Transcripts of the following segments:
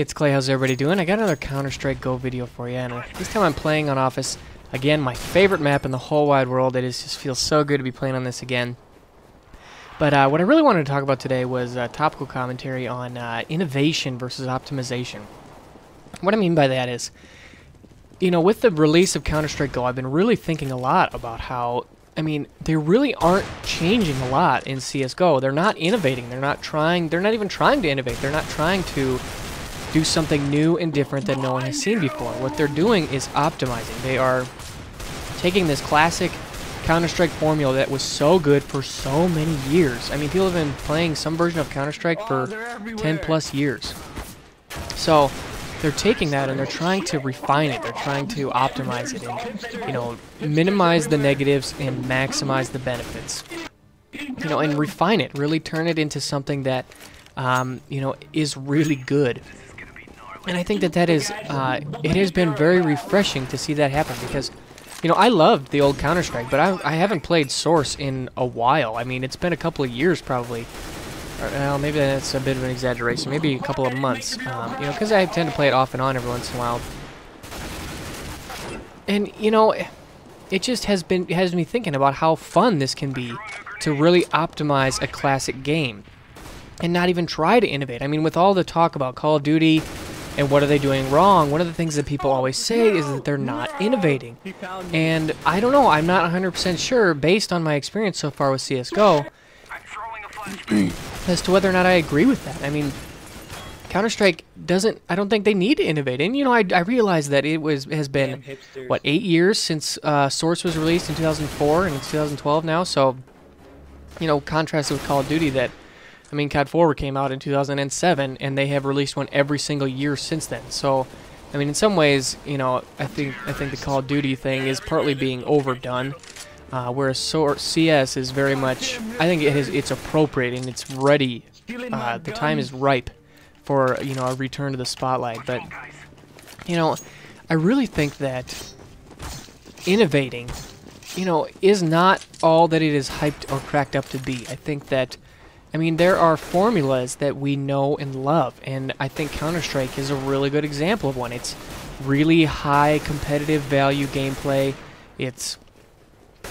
it's Clay. How's everybody doing? I got another Counter-Strike Go video for you, and this time I'm playing on Office. Again, my favorite map in the whole wide world. It just feels so good to be playing on this again. But what I really wanted to talk about today was topical commentary on innovation versus optimization. What I mean by that is, you know, with the release of Counter-Strike Go, I've been really thinking a lot about how, I mean, they really aren't changing a lot in CSGO. They're not innovating. They're not even trying to innovate. They're not trying to do something new and different that no one has seen before. What they're doing is optimizing. They are taking this classic Counter-Strike formula that was so good for so many years. I mean, people have been playing some version of Counter-Strike for 10 plus years. So they're taking that and they're trying to refine it. They're trying to optimize it and, you know, minimize the negatives and maximize the benefits. You know, and refine it, really turn it into something that, you know, is really good. And I think that is, it has been very refreshing to see that happen because, you know, I loved the old Counter-Strike, but I haven't played Source in a while. I mean, it's been a couple of years probably. Well, maybe that's a bit of an exaggeration. Maybe a couple of months. You know, because I tend to play it off and on every once in a while. And, you know, it just has me thinking about how fun this can be to really optimize a classic game and not even try to innovate. I mean, with all the talk about Call of Duty and what are they doing wrong, one of the things that people always say is that they're not innovating. And I don't know, I'm not 100% sure, based on my experience so far with CSGO, as to whether or not I agree with that. I mean, Counter-Strike doesn't, I don't think they need to innovate. And, you know, I realize that it has been, what, 8 years since Source was released in 2004, and it's 2012 now, so, you know, contrasted with Call of Duty that, I mean, COD 4 came out in 2007, and they have released one every single year since then. So, I mean, in some ways, you know, I think the Call of Duty thing is partly being overdone, whereas CS is very much, I think it's appropriate and it's ready. The time is ripe for, you know, a return to the spotlight. But, you know, I really think that innovating, you know, is not all that it is hyped or cracked up to be. I think that, I mean, there are formulas that we know and love, and I think Counter-Strike is a really good example of one. It's really high competitive value gameplay. It's,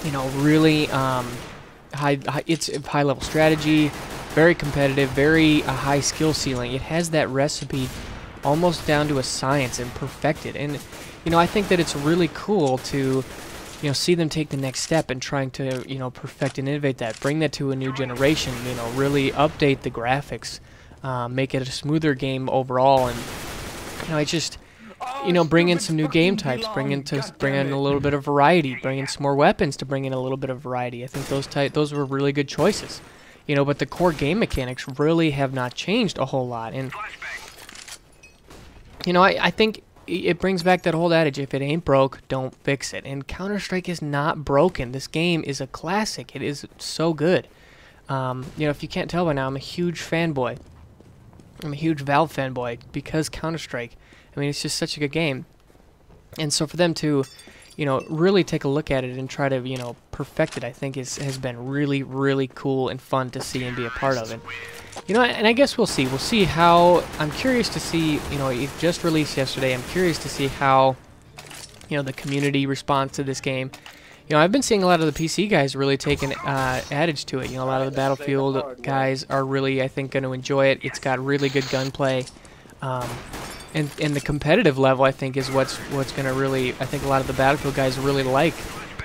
you know, really it's high-level strategy, very competitive, very high skill ceiling. It has that recipe almost down to a science and perfected. And, you know, I think that it's really cool to, you know, see them take the next step and trying to, you know, perfect and innovate that, bring that to a new generation, you know, really update the graphics, make it a smoother game overall, and, you know, it just, you know, bring in some new game types, bring in a little bit of variety, bring in some more weapons to bring in a little bit of variety. I think those were really good choices, you know, but the core game mechanics really have not changed a whole lot, and, you know, I think it brings back that whole adage, if it ain't broke, don't fix it. And Counter-Strike is not broken. This game is a classic. It is so good. You know, if you can't tell by now, I'm a huge fanboy. I'm a huge Valve fanboy because Counter-Strike. I mean, it's just such a good game. And so for them to, you know, really take a look at it and try to, you know, perfect it, I think has been really, really cool and fun to see and be a part of it. You know, and I guess we'll see. We'll see how, I'm curious to see, you know, it just released yesterday. I'm curious to see how, you know, the community responds to this game. You know, I've been seeing a lot of the PC guys really taking adage to it. You know, a lot of the Battlefield guys are really, I think, going to enjoy it. It's got really good gunplay. And the competitive level, I think, is what's going to really, I think a lot of the Battlefield guys really like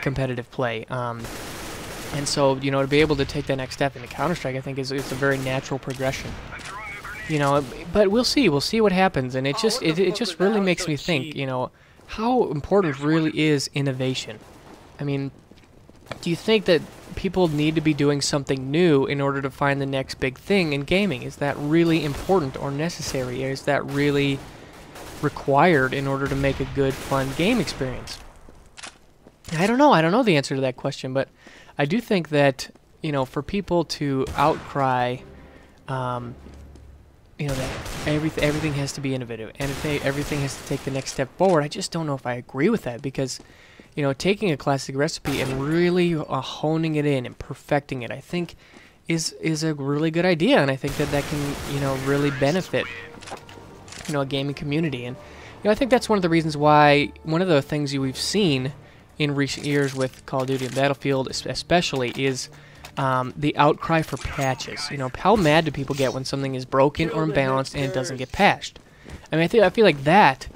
competitive play. And so, you know, to be able to take that next step into Counter-Strike, I think it's a very natural progression. You know, but we'll see what happens, and it just really makes me think, you know, how important really is innovation. I mean, do you think that people need to be doing something new in order to find the next big thing in gaming? Is that really important or necessary? Is that really required in order to make a good, fun game experience? I don't know. I don't know the answer to that question, but I do think that, you know, for people to outcry, you know, that everything has to be innovative and everything has to take the next step forward, I just don't know if I agree with that, because, you know, taking a classic recipe and really honing it in and perfecting it, I think is a really good idea, and I think that can, you know, really benefit you know, a gaming community. And you know, I think that's one of the reasons why, one of the things we've seen in recent years with Call of Duty and Battlefield especially is the outcry for patches. You know, how mad do people get when something is broken or imbalanced and it doesn't get patched? I mean, I feel like that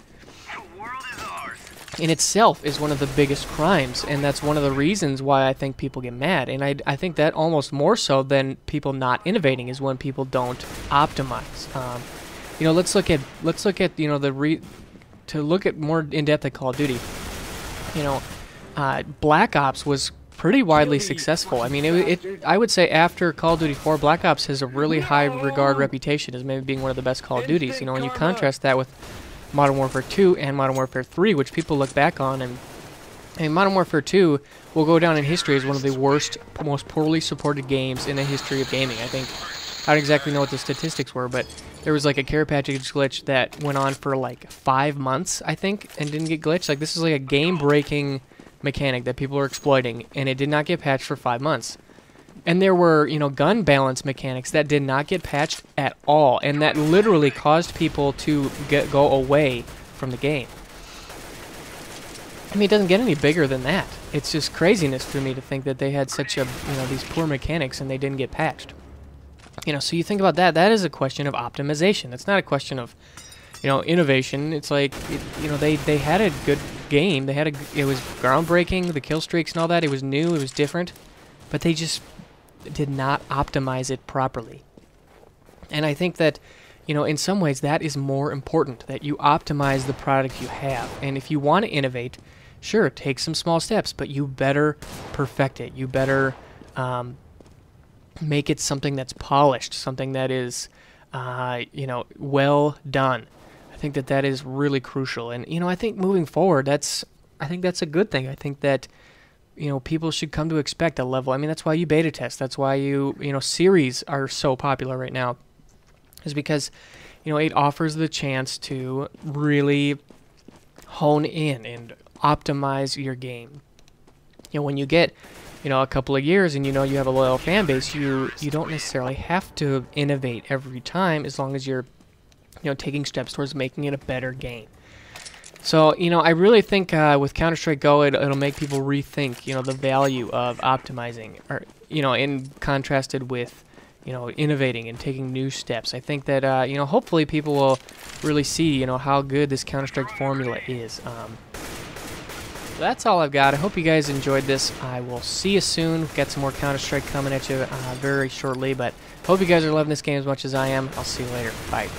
in itself is one of the biggest crimes, and that's one of the reasons why I think people get mad. And I think that almost more so than people not innovating is when people don't optimize. You know, let's look at you know, to look at more in depth at Call of Duty. You know, Black Ops was pretty widely successful. I mean, I would say after Call of Duty 4, Black Ops has a really high regard reputation as maybe being one of the best Call of Duties. You know, when you contrast that with Modern Warfare 2 and Modern Warfare 3, which people look back on, and I mean, Modern Warfare 2 will go down in history as one of the worst, most poorly supported games in the history of gaming. I think, I don't exactly know what the statistics were, but there was like a care package glitch that went on for like 5 months, I think, and didn't get glitched. Like, this is like a game-breaking mechanic that people are exploiting, and it did not get patched for 5 months. And there were, you know, gun balance mechanics that did not get patched at all, and that literally caused people to go away from the game. I mean, it doesn't get any bigger than that. It's just craziness for me to think that they had such a, you know, these poor mechanics and they didn't get patched. You know, so you think about that, that is a question of optimization. It's not a question of, you know, innovation. It's like, you know, they had a good game. It was groundbreaking, the kill streaks and all that. It was new, it was different, but they just did not optimize it properly. And I think that, you know, in some ways that is more important, that you optimize the product you have. And if you want to innovate, sure, take some small steps, but you better perfect it. You better make it something that's polished, something that is, you know, well done. I think that is really crucial. And, you know, I think moving forward, I think that's a good thing. I think that, you know, people should come to expect a level. I mean, that's why you beta test. That's why you know, series are so popular right now, is because, you know, it offers the chance to really hone in and optimize your game. You know, when you get, you know, a couple of years and you know you have a loyal fan base, you don't necessarily have to innovate every time, as long as you're, you know, taking steps towards making it a better game. So, you know, I really think with Counter-Strike Go, it'll make people rethink, you know, the value of optimizing, or, you know, in contrasted with, you know, innovating and taking new steps. I think that, you know, hopefully people will really see, you know, how good this Counter-Strike formula is. That's all I've got. I hope you guys enjoyed this. I will see you soon. We've got some more Counter-Strike coming at you very shortly, but hope you guys are loving this game as much as I am. I'll see you later. Bye.